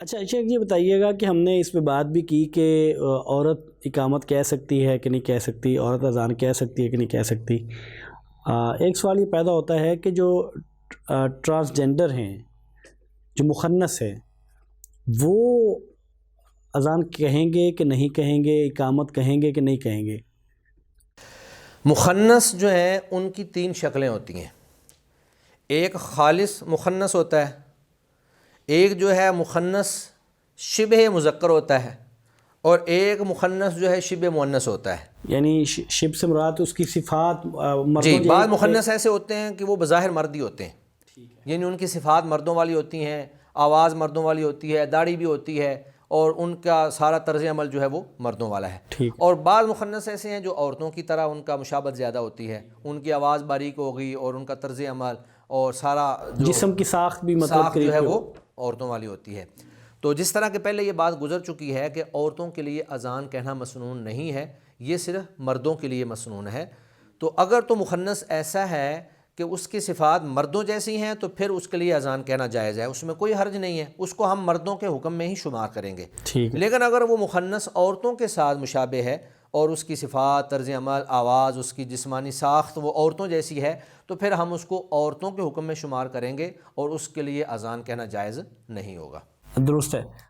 اچھا شیخ جی بتائیے گا کہ ہم نے اس پہ بات بھی کی کہ عورت اقامت کہہ سکتی ہے کہ نہیں کہہ سکتی، عورت اذان کہہ سکتی ہے کہ نہیں کہہ سکتی۔ ایک سوال یہ پیدا ہوتا ہے کہ جو ٹرانسجنڈر ہیں، جو مخنث ہے، وہ اذان کہیں گے کہ نہیں کہیں گے، اقامت کہیں گے کہ نہیں کہیں گے؟ مخنث جو ہیں ان کی 3 شکلیں ہوتی ہیں۔ ایک خالص مخنث ہوتا ہے، ایک جو ہے مخنث شبہ مذکر ہوتا ہے، اور ایک مخنث جو ہے شبہ مؤنث ہوتا ہے۔ یعنی شب سے مراد اس کی صفات مردوں جی، بعض مخنث ایسے ہوتے ہیں کہ وہ بظاہر مردی ہوتے ہیں، یعنی ان کی صفات مردوں والی ہوتی ہیں، آواز مردوں والی ہوتی ہے، داڑھی بھی ہوتی ہے، اور ان کا سارا طرز عمل جو ہے وہ مردوں والا ہے۔ اور بعض مخنث ایسے ہیں جو عورتوں کی طرح ان کا مشابہت زیادہ ہوتی ہے، ان کی آواز باریک ہوگی اور ان کا طرز عمل اور سارا جسم کی ساخت بھی مطلب جو ہے وہ عورتوں والی ہوتی ہے۔ تو جس طرح کہ پہلے یہ بات گزر چکی ہے کہ عورتوں کے لیے اذان کہنا مسنون نہیں ہے، یہ صرف مردوں کے لیے مسنون ہے۔ تو اگر تو مخنث ایسا ہے کہ اس کی صفات مردوں جیسی ہیں تو پھر اس کے لیے اذان کہنا جائز ہے، اس میں کوئی حرج نہیں ہے، اس کو ہم مردوں کے حکم میں ہی شمار کریں گے۔ لیکن اگر وہ مخنث عورتوں کے ساتھ مشابہ ہے اور اس کی صفات، طرز عمل، آواز، اس کی جسمانی ساخت وہ عورتوں جیسی ہے، تو پھر ہم اس کو عورتوں کے حکم میں شمار کریں گے اور اس کے لیے اذان کہنا جائز نہیں ہوگا۔ درست ہے۔